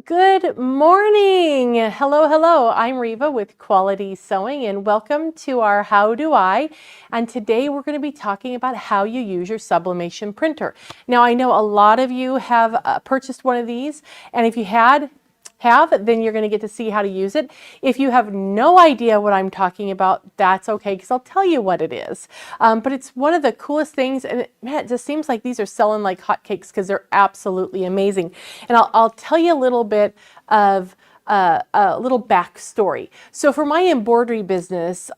Good morning. Hello, hello. I'm Reva with Quality Sewing and welcome to our How Do I. And today we're going to be talking about how you use your sublimation printer. Now I know a lot of you have purchased one of these, and if you have, then you're going to get to see how to use it. If you have no idea what I'm talking about, that's okay, because I'll tell you what it is. But it's one of the coolest things, and man, it just seems like these are selling like hotcakes because they're absolutely amazing. And I'll tell you a little bit of a little backstory. So for my embroidery business,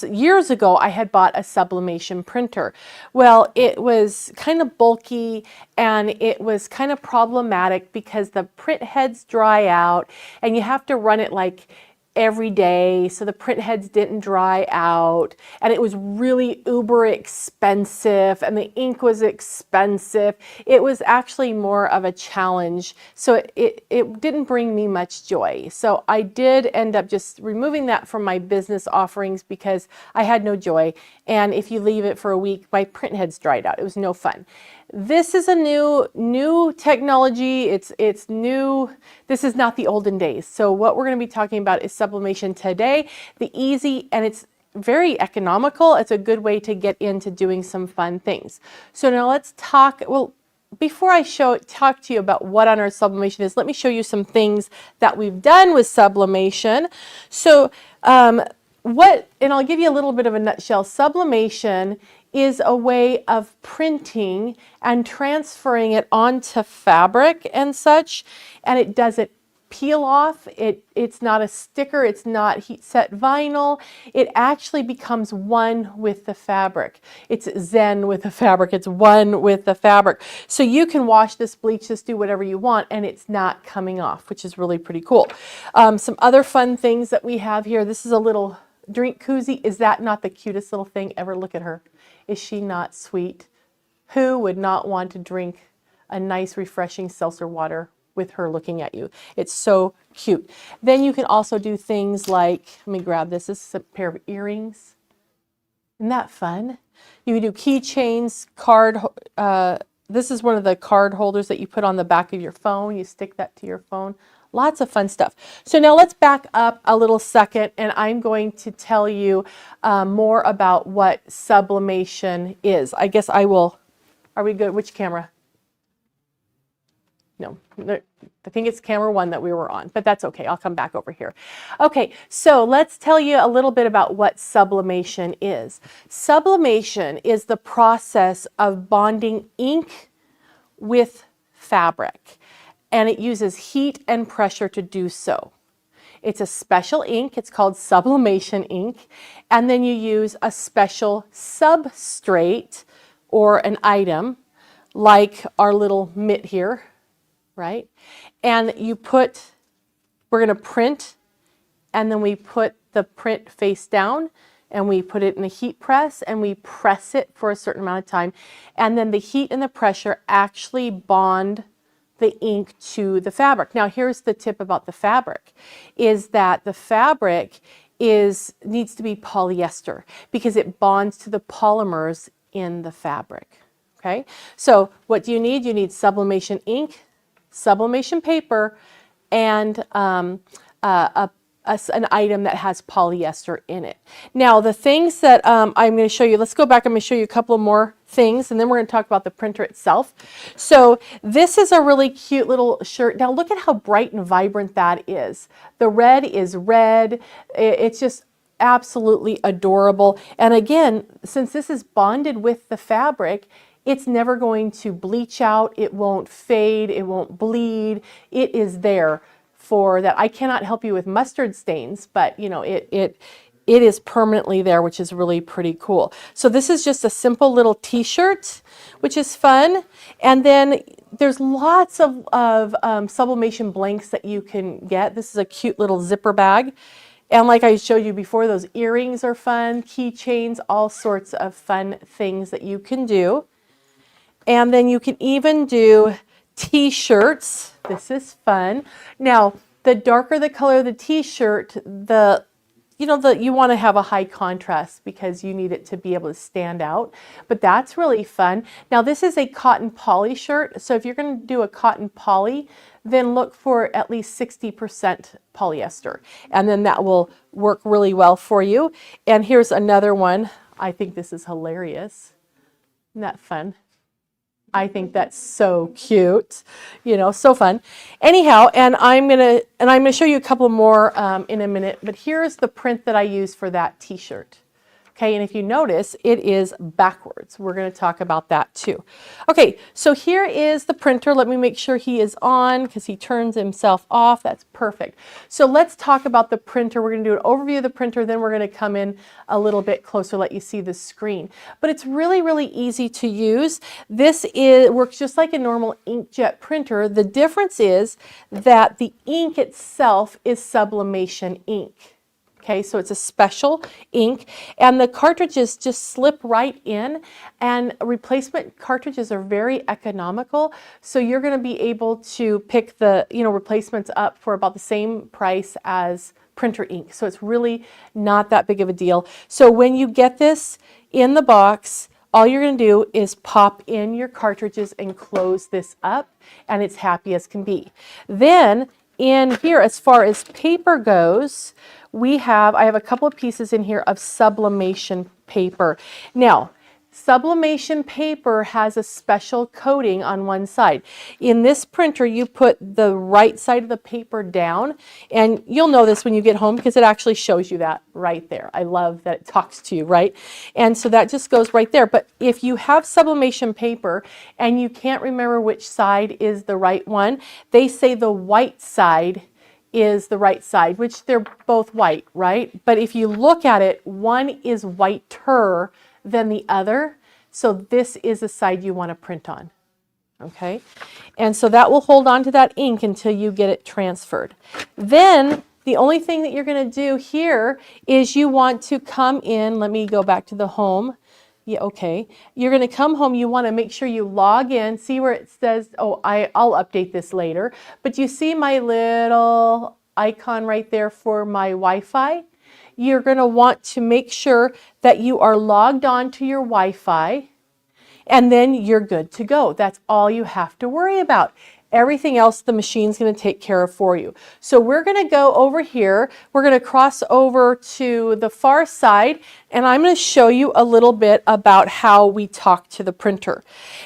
years ago, I had bought a sublimation printer. Well, it was kind of bulky and it was kind of problematic because the print heads dry out and you have to run it like every day, so the print heads didn't dry out, and it was really uber expensive, and the ink was expensive. It was actually more of a challenge, so it didn't bring me much joy. So I did end up just removing that from my business offerings because I had no joy, and if you leave it for a week, my print heads dried out. It was no fun. This is a new technology. It's new. This is not the olden days. So what we're going to be talking about is sublimation today, the easy, and it's very economical. It's a good way to get into doing some fun things. So now let's talk. Well, before I talk to you about what on earth sublimation is, let me show you some things that we've done with sublimation. So and I'll give you a little bit of a nutshell. Sublimation is a way of printing and transferring it onto fabric and such, and it doesn't peel off. It's not a sticker, it's not heat set vinyl. It actually becomes one with the fabric. It's zen with the fabric, it's one with the fabric. So you can wash this, bleach this, do whatever you want, and it's not coming off, which is really pretty cool. Some other fun things that we have here. This is a little drink koozie. Is that not the cutest little thing ever? Look at her. Is she not sweet? Who would not want to drink a nice refreshing seltzer water with her looking at you? It's so cute. Then you can also do things like, let me grab this. This is a pair of earrings. Isn't that fun? You can do keychains, this is one of the card holders that you put on the back of your phone. You stick that to your phone. Lots of fun stuff. So now let's back up a little second, and I'm going to tell you more about what sublimation is. I guess I will. Are we good? Which camera? No, I think it's camera one that we were on, but that's okay. I'll come back over here. Okay, so let's tell you a little bit about what sublimation is. Sublimation is the process of bonding ink with fabric, and it uses heat and pressure to do so. It's a special ink. It's called sublimation ink, and then you use a special substrate or an item like our little mitt here, right? And we're going to print, and then we put the print face down, and we put it in a heat press, and we press it for a certain amount of time, and then the heat and the pressure actually bond the ink to the fabric. Now here's the tip about the fabric, is that the fabric needs to be polyester because it bonds to the polymers in the fabric. Okay, so what do you need? You need sublimation ink, sublimation paper, and an item that has polyester in it. Now the things that I'm going to show you, let's go back. I'm going to show you a couple more things, and then we're going to talk about the printer itself. So this is a really cute little shirt. Now look at how bright and vibrant that is. The red is red. It's just absolutely adorable. And again, since this is bonded with the fabric, it's never going to bleach out. It won't fade. It won't bleed. It is there for that. I cannot help you with mustard stains, but you know, it is permanently there, which is really pretty cool. So this is just a simple little t-shirt, which is fun. And then there's lots of sublimation blanks that you can get. This is a cute little zipper bag. And like I showed you before, those earrings are fun, keychains, all sorts of fun things that you can do. And then you can even do t-shirts. This is fun. Now, the darker the color of the t-shirt, you want to have a high contrast because you need it to be able to stand out. But that's really fun. Now, this is a cotton poly shirt. So if you're going to do a cotton poly, then look for at least 60% polyester. And then that will work really well for you. And here's another one. I think this is hilarious. Isn't that fun? I think that's so cute, you know, so fun. Anyhow, and I'm gonna show you a couple more in a minute, but here's the print that I use for that t-shirt. Okay, and if you notice, it is backwards. We're going to talk about that too. Okay, so here is the printer. Let me make sure he is on because he turns himself off. That's perfect. So let's talk about the printer. We're going to do an overview of the printer, then we're going to come in a little bit closer, let you see the screen. But it's really, really easy to use. This works just like a normal inkjet printer. The difference is that the ink itself is sublimation ink. Okay, so it's a special ink, and the cartridges just slip right in, and replacement cartridges are very economical, so you're going to be able to pick the replacements up for about the same price as printer ink. So it's really not that big of a deal. So when you get this in the box, all you're going to do is pop in your cartridges and close this up, and it's happy as can be. Then in here, as far as paper goes, I have a couple of pieces in here of sublimation paper. Now, sublimation paper has a special coating on one side. In this printer, you put the right side of the paper down, and you'll know this when you get home because it actually shows you that right there. I love that it talks to you, right? And so that just goes right there. But if you have sublimation paper and you can't remember which side is the right one, they say the white side is the right side, which they're both white, right? But if you look at it, one is whiter than the other. So this is the side you want to print on. Okay. And so that will hold on to that ink until you get it transferred. Then the only thing that you're going to do here is you want to come in. Let me go back to the home. Yeah, okay. You're going to come home. You want to make sure you log in. See where it says, oh, I'll update this later. But you see my little icon right there for my Wi-Fi? You're going to want to make sure that you are logged on to your Wi-Fi, and then you're good to go. That's all you have to worry about. Everything else the machine's going to take care of for you. So we're going to go over here. We're going to cross over to the far side, and I'm going to show you a little bit about how we talk to the printer.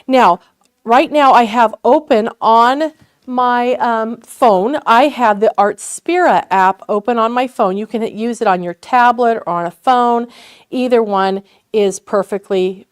Now, right now I have open on my phone. I have the Artspira app open on my phone. You can use it on your tablet or on a phone. Either one is perfectly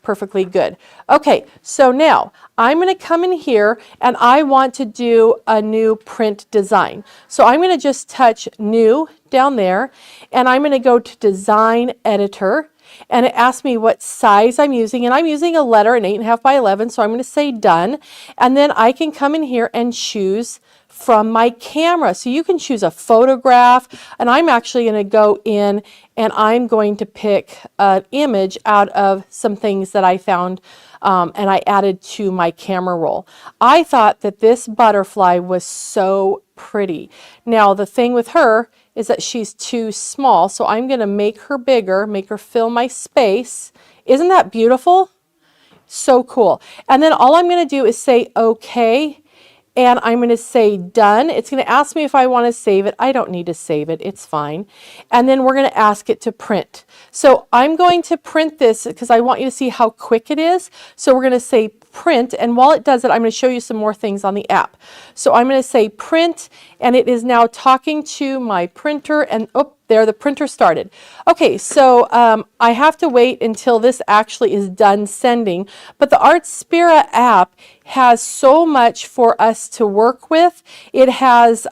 good. Okay, so now I'm going to come in here and I want to do a new print design. So I'm going to just touch new down there, and I'm going to go to Design Editor, and it asks me what size I'm using, and I'm using a letter, an 8.5 by 11, so I'm going to say done, and then I can come in here and choose from my camera. So you can choose a photograph, and I'm actually going to go in and I'm going to pick an image out of some things that I found and I added to my camera roll. I thought that this butterfly was so pretty. Now the thing with her is that she's too small, so I'm going to make her bigger, make her fill my space. Isn't that beautiful? So cool. And then all I'm going to do is say okay, and I'm going to say done. It's going to ask me if I want to save it. I don't need to save it. It's fine. And then we're going to ask it to print. So I'm going to print this because I want you to see how quick it is. So we're going to say print, and while it does it, I'm going to show you some more things on the app. So I'm going to say print, and it is now talking to my printer, and oh, there, the printer started. Okay, so I have to wait until this actually is done sending, but the Artspira app has so much for us to work with. It has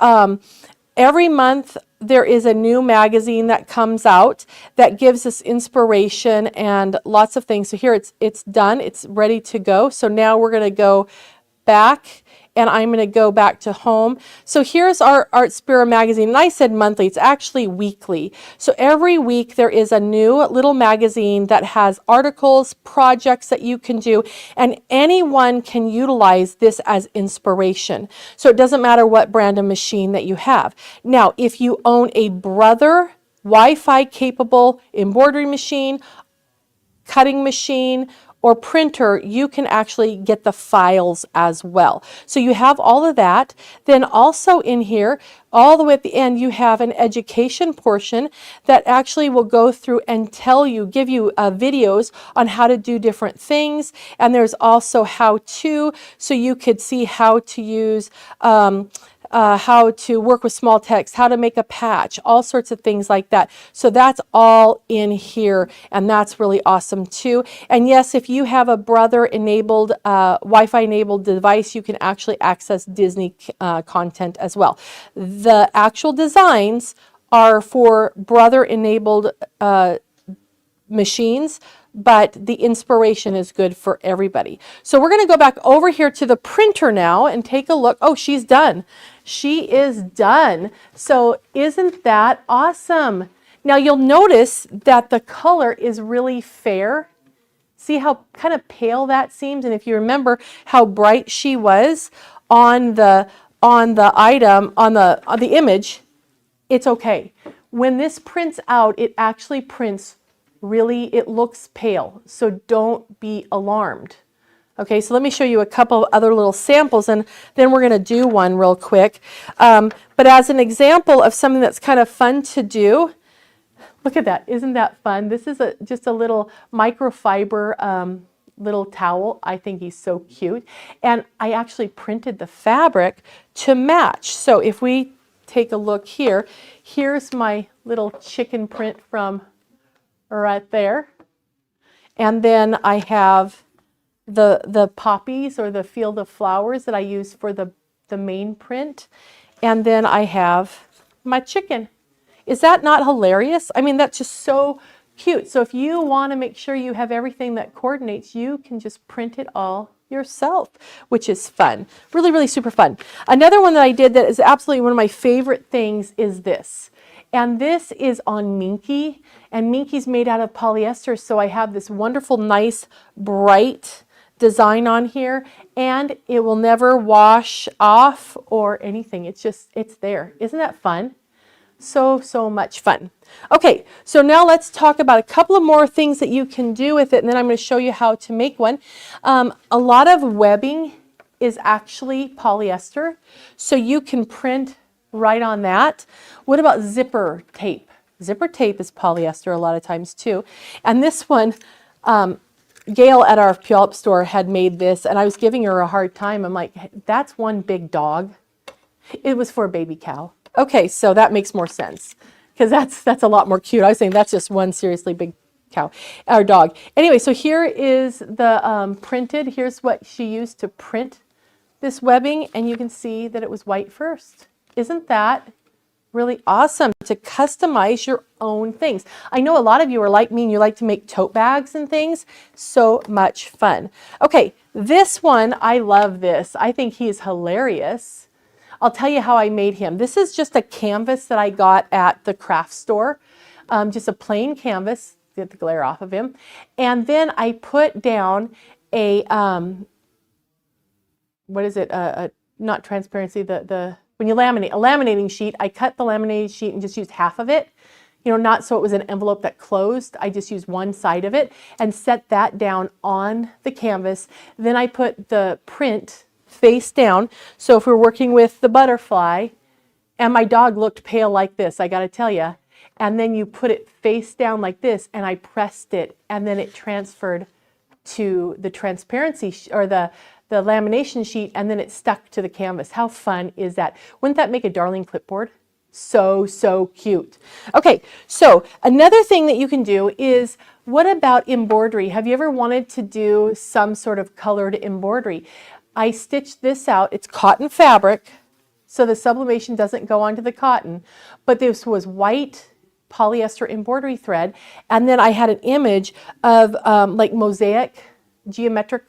every month there is a new magazine that comes out that gives us inspiration and lots of things. So here it's done, it's ready to go. So now we're going to go back, and I'm going to go back to home. So here's our Artspira magazine, and I said monthly, it's actually weekly. So every week there is a new little magazine that has articles, projects that you can do, and anyone can utilize this as inspiration. So it doesn't matter what brand of machine that you have. Now, if you own a Brother Wi-Fi capable embroidery machine, cutting machine, or printer, you can actually get the files as well. So you have all of that. Then also in here, all the way at the end, you have an education portion that actually will go through and tell you, give you videos on how to do different things. And there's also how to, so you could see how to use how to work with small text, how to make a patch, all sorts of things like that. So that's all in here, and that's really awesome too. And yes, if you have a Brother enabled, Wi-Fi enabled device, you can actually access Disney content as well. The actual designs are for Brother enabled machines, but the inspiration is good for everybody. So we're going to go back over here to the printer now and take a look. Oh, she's done. She is done. So isn't that awesome? Now you'll notice that the color is really fair. See how kind of pale that seems? And if you remember how bright she was on the item, on the image, it's okay. When this prints out, it actually prints really, it looks pale, so don't be alarmed. Okay, so let me show you a couple of other little samples, and then we're going to do one real quick. But as an example of something that's kind of fun to do, look at that. Isn't that fun? This is just a little microfiber little towel. I think he's so cute. And I actually printed the fabric to match. So if we take a look here, here's my little chicken print from right there. And then I have the poppies or the field of flowers that I use for the main print. And then I have my chicken. Is that not hilarious? I mean, that's just so cute. So if you want to make sure you have everything that coordinates, you can just print it all yourself, which is fun. Really, really super fun. Another one that I did that is absolutely one of my favorite things is this. And this is on Minky, and Minky's made out of polyester, so I have this wonderful, nice, bright design on here, and it will never wash off or anything. It's there. Isn't that fun? So much fun. Okay, so now let's talk about a couple of more things that you can do with it, and then I'm going to show you how to make one. A lot of webbing is actually polyester, so you can print right on that. What about zipper tape? Zipper tape is polyester a lot of times too. And this one, Gail at our Puyallup store had made this, and I was giving her a hard time. I'm like, that's one big dog. It was for a baby cow. Okay, so that makes more sense because that's a lot more cute. I was saying that's just one seriously big cow or dog. Anyway, so here is the printed. Here's what she used to print this webbing, and you can see that it was white first. Isn't that really awesome to customize your own things? I know a lot of you are like me and you like to make tote bags and things. So much fun. Okay, this one, I love this. I think he is hilarious. I'll tell you how I made him. This is just a canvas that I got at the craft store. Just a plain canvas, get the glare off of him. And then I put down a, what is it? Not transparency, when you laminate, a laminating sheet. I cut the laminated sheet and just used half of it. You know, not so it was an envelope that closed. I just used one side of it and set that down on the canvas. Then I put the print face down. So if we're working with the butterfly, and my dog looked pale like this, I got to tell you, and then you put it face down like this, and I pressed it, and then it transferred to the transparency or the lamination sheet, and then it stuck to the canvas. How fun is that? Wouldn't that make a darling clipboard? So cute. Okay, so another thing that you can do is, what about embroidery? Have you ever wanted to do some sort of colored embroidery? I stitched this out. It's cotton fabric, so the sublimation doesn't go onto the cotton, but this was white polyester embroidery thread, and then I had an image of like mosaic geometric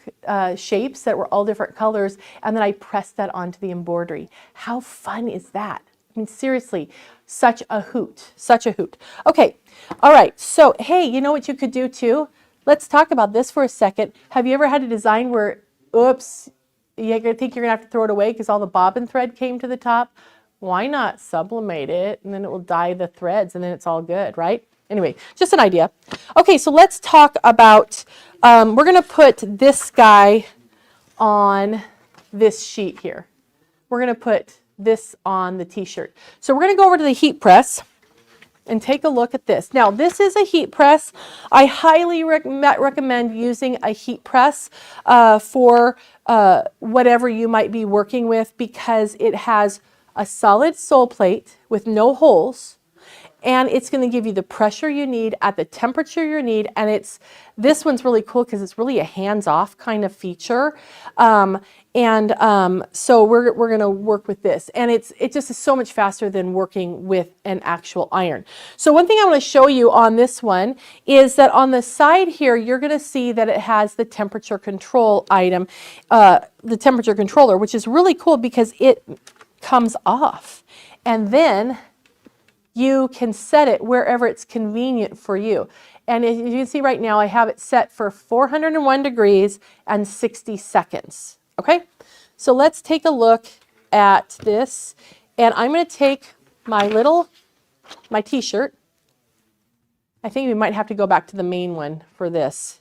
shapes that were all different colors, and then I pressed that onto the embroidery. How fun is that? I mean, seriously, such a hoot, such a hoot. Okay, all right, so hey, you know what you could do too? Let's talk about this for a second. Have you ever had a design where, oops, you think you're gonna have to throw it away because all the bobbin thread came to the top? Why not sublimate it, and then it will dye the threads, and then it's all good, right? Anyway, just an idea. Okay, so let's talk about, we're going to put this guy on this sheet here. We're going to put this on the t-shirt. So we're going to go over to the heat press and take a look at this. Now, this is a heat press. I highly recommend using a heat press for whatever you might be working with, because it has a solid sole plate with no holes, and it's going to give you the pressure you need at the temperature you need. And this one's really cool because it's really a hands-off kind of feature. So we're going to work with this, and it just is so much faster than working with an actual iron. So one thing I want to show you on this one is that on the side here, you're going to see that it has the temperature control item, the temperature controller, which is really cool because it comes off, and then you can set it wherever it's convenient for you. And as you can see right now, I have it set for 401 degrees and 60 seconds. Okay, so let's take a look at this. And I'm going to take my t-shirt. I think we might have to go back to the main one for this.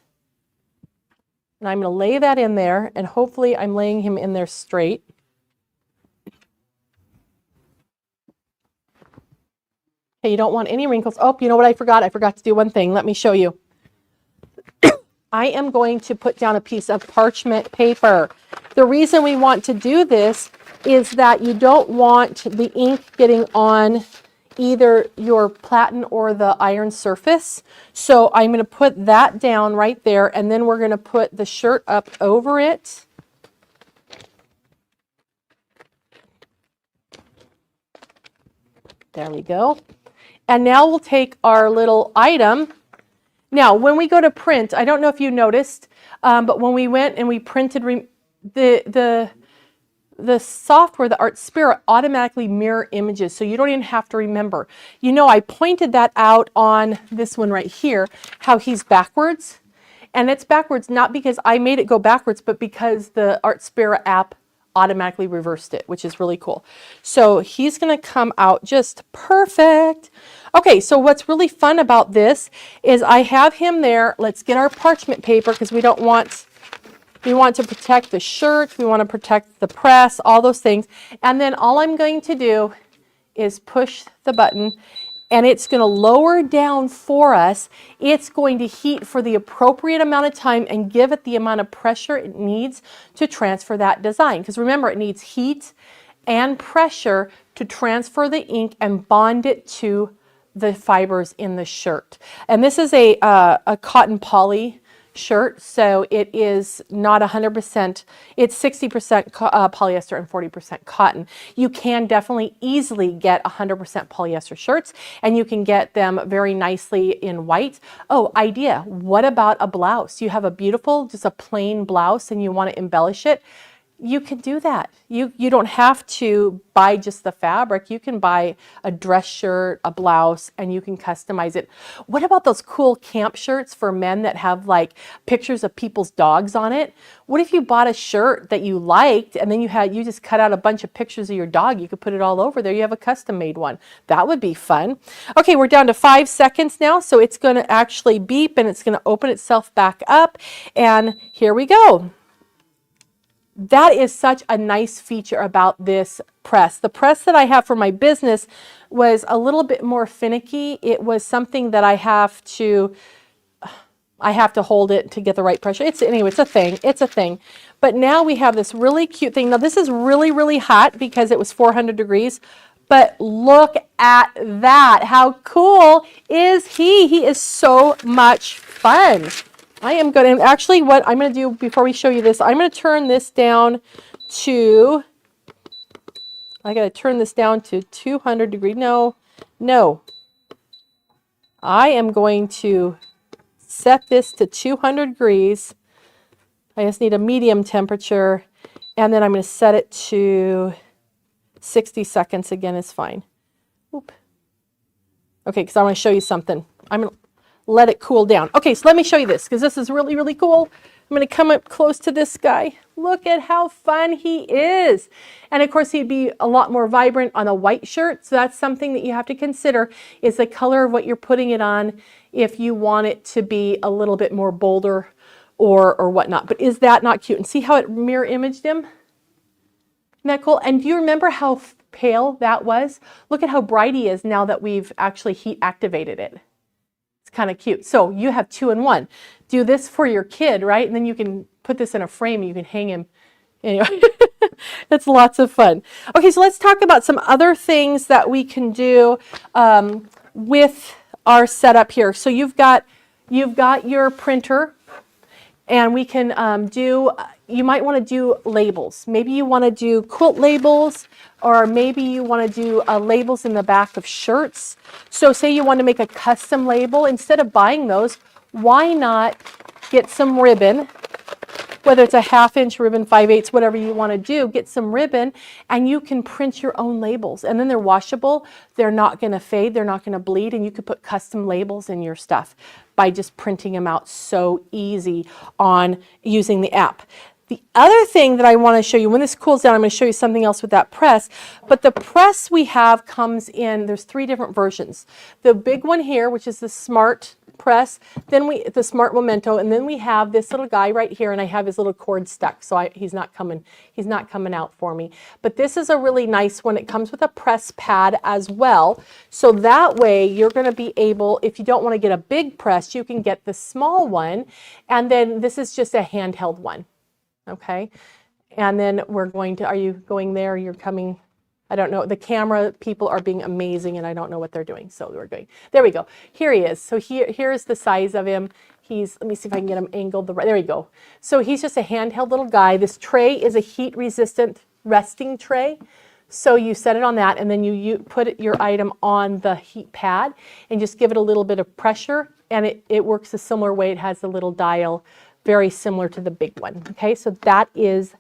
And I'm going to lay that in there, and hopefully I'm laying him in there straight. Okay, you don't want any wrinkles. Oh, you know what I forgot? I forgot to do one thing. Let me show you. I am going to put down a piece of parchment paper. The reason we want to do this is that you don't want the ink getting on either your platen or the iron surface. So I'm going to put that down right there, and then we're going to put the shirt up over it. There we go. And now we'll take our little item. Now, when we go to print, I don't know if you noticed, but when we went and we printed, the software, the Art Spirit, automatically mirror images, so you don't even have to remember. You know, I pointed that out on this one right here, how he's backwards. And it's backwards not because I made it go backwards, but because the Art Spirit app automatically reversed it, which is really cool. So he's going to come out just perfect. Okay, so what's really fun about this is I have him there. Let's get our parchment paper, because we want to protect the shirt, we want to protect the press, all those things. And then all I'm going to do is push the button, and it's going to lower down for us. It's going to heat for the appropriate amount of time and give it the amount of pressure it needs to transfer that design. Because remember, it needs heat and pressure to transfer the ink and bond it to the fibers in the shirt. And this is a cotton poly shirt, so it is not 100%, it's 60% polyester and 40% cotton. You can definitely easily get 100% polyester shirts, and you can get them very nicely in white. Oh, idea, what about a blouse? You have a beautiful, just a plain blouse, and you want to embellish it. You can do that. You don't have to buy just the fabric. You can buy a dress shirt, a blouse, and you can customize it. What about those cool camp shirts for men that have like pictures of people's dogs on it? What if you bought a shirt that you liked, and then you just cut out a bunch of pictures of your dog? You could put it all over there. You have a custom made one. That would be fun. Okay, we're down to 5 seconds now, so it's going to actually beep, and it's going to open itself back up, and here we go. That is such a nice feature about this press. The press that I have for my business was a little bit more finicky. It was something that I have to hold it to get the right pressure. Anyway, it's a thing. It's a thing. But now we have this really cute thing. Now this is really, really hot because it was 400 degrees. But look at that. How cool is he? He is so much fun. I am going to, actually what I'm going to do before we show you this, I'm going to turn this down to, I got to turn this down to 200 degrees. No. I am going to set this to 200 degrees. I just need a medium temperature, and then I'm going to set it to 60 seconds again is fine. Oop. Okay, because I want to show you something. let it cool down. Okay, so let me show you this because this is really, really cool. I'm going to come up close to this guy. Look at how fun he is. And of course, he'd be a lot more vibrant on a white shirt. So that's something that you have to consider is the color of what you're putting it on if you want it to be a little bit more bolder or whatnot. But is that not cute? And see how it mirror imaged him? Isn't that cool? And do you remember how pale that was? Look at how bright he is now that we've actually heat activated it. It's kind of cute. So you have 2 in 1. Do this for your kid, right? And then you can put this in a frame and you can hang him. Anyway, it's lots of fun. Okay, so let's talk about some other things that we can do with our setup here. So you've got your printer, and we can you might want to do labels. Maybe you want to do quilt labels, or maybe you want to do labels in the back of shirts. So say you want to make a custom label. Instead of buying those, why not get some ribbon, whether it's a 1/2 inch ribbon, 5/8, whatever you want to do, get some ribbon and you can print your own labels. And then they're washable. They're not going to fade. They're not going to bleed. And you could put custom labels in your stuff by just printing them out so easy on using the app. The other thing that I want to show you, when this cools down, I'm going to show you something else with that press. But the press we have comes in, there's 3 different versions. The big one here, which is the Smart press, then the Smart Memento, and then we have this little guy right here, and I have his little cord stuck, so he's not coming out for me. But this is a really nice one. It comes with a press pad as well, so that way you're going to be able, if you don't want to get a big press, you can get the small one, and then this is just a handheld one. Okay, and then we're going to, are you going there? You're coming, I don't know. The camera people are being amazing and I don't know what they're doing. So we're going, there we go. Here he is. So here's the size of him. Let me see if I can get him angled. There we go. So he's just a handheld little guy. This tray is a heat resistant resting tray. So you set it on that and then you put your item on the heat pad and just give it a little bit of pressure and it works a similar way. It has a little dial, very similar to the big one. Okay, so that is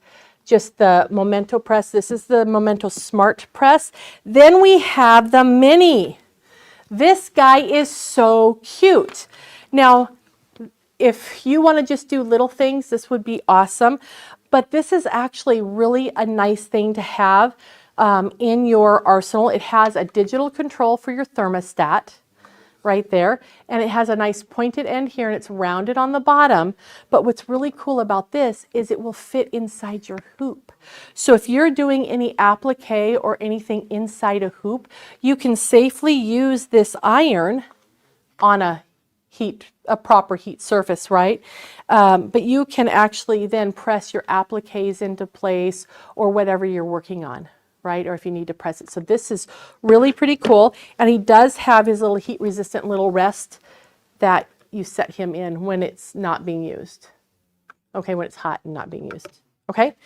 just the Memento press. This is the Memento Smart press. Then we have the Mini. This guy is so cute. Now, if you want to just do little things, this would be awesome. But this is actually really a nice thing to have in your arsenal. It has a digital control for your thermostat right there, and it has a nice pointed end here and it's rounded on the bottom. But what's really cool about this is it will fit inside your hoop. So if you're doing any applique or anything inside a hoop, you can safely use this iron on a proper heat surface, right? But you can actually then press your appliques into place or whatever you're working on, right? Or if you need to press it. So this is really pretty cool. And he does have his little heat resistant little rest that you set him in when it's not being used. Okay, when it's hot and not being used. Okay.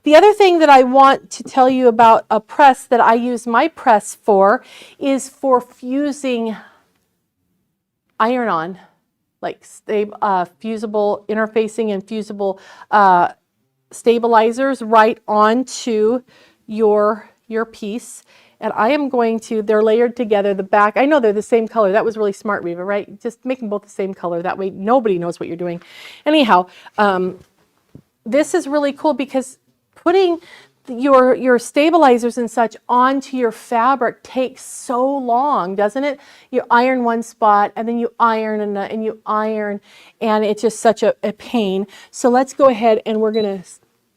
The other thing that I want to tell you about a press that I use my press for is for fusing iron-on, like fusible interfacing and fusible stabilizers right onto your piece. And I am going to, they're layered together, the back, I know they're the same color. That was really smart, Reva, right? Just make them both the same color. That way nobody knows what you're doing. Anyhow, this is really cool because putting your stabilizers and such onto your fabric takes so long, doesn't it? You iron one spot and then you iron and you iron, and it's just such a pain. So let's go ahead and we're going to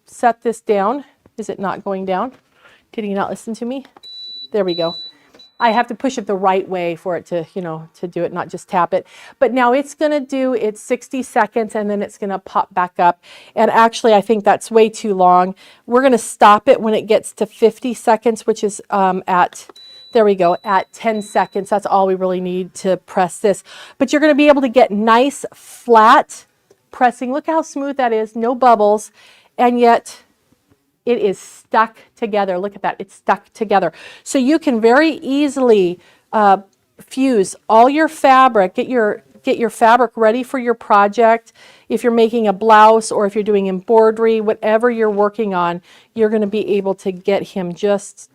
set this down. Is it not going down? Did you not listen to me? There we go. I have to push it the right way for it to, to do it, not just tap it. But now it's going to do its 60 seconds and then it's going to pop back up. And actually, I think that's way too long. We're going to stop it when it gets to 50 seconds, which is there we go, at 10 seconds. That's all we really need to press this. But you're going to be able to get nice, flat pressing. Look how smooth that is, no bubbles. And yet it is stuck together. Look at that, it's stuck together. So you can very easily fuse all your fabric, get your fabric ready for your project. If you're making a blouse or if you're doing embroidery, whatever you're working on, you're going to be able to get him just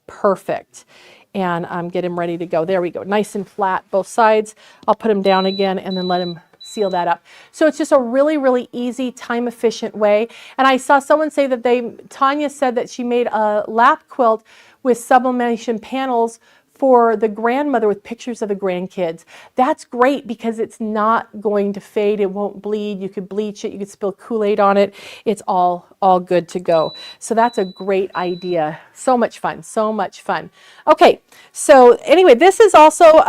perfect. and get him ready to go. There we go. Nice and flat, both sides. I'll put him down again and then let him seal that up. So it's just a really, really easy, time-efficient way. And I saw someone say that Tanya said that she made a lap quilt with sublimation panels for the grandmother with pictures of the grandkids. That's great because it's not going to fade. It won't bleed. You could bleach it. You could spill Kool-Aid on it. It's all good to go. So that's a great idea. So much fun. So much fun. Okay. So anyway, this is also,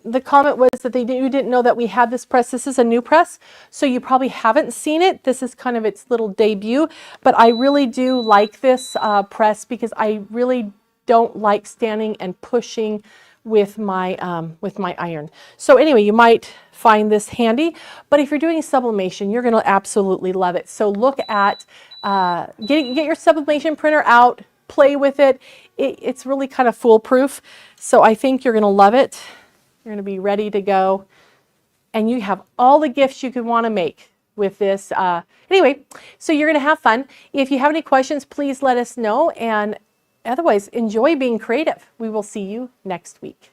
the comment was that you didn't know that we had this press. This is a new press, so you probably haven't seen it. This is kind of its little debut, but I really do like this press because I really don't like standing and pushing with my iron. So anyway, you might find this handy, but if you're doing sublimation, you're going to absolutely love it. So look at, get your sublimation printer out, play with it. It's really kind of foolproof. So I think you're going to love it. You're going to be ready to go. And you have all the gifts you could want to make with this. Anyway, so you're going to have fun. If you have any questions, please let us know. And otherwise, enjoy being creative. We will see you next week.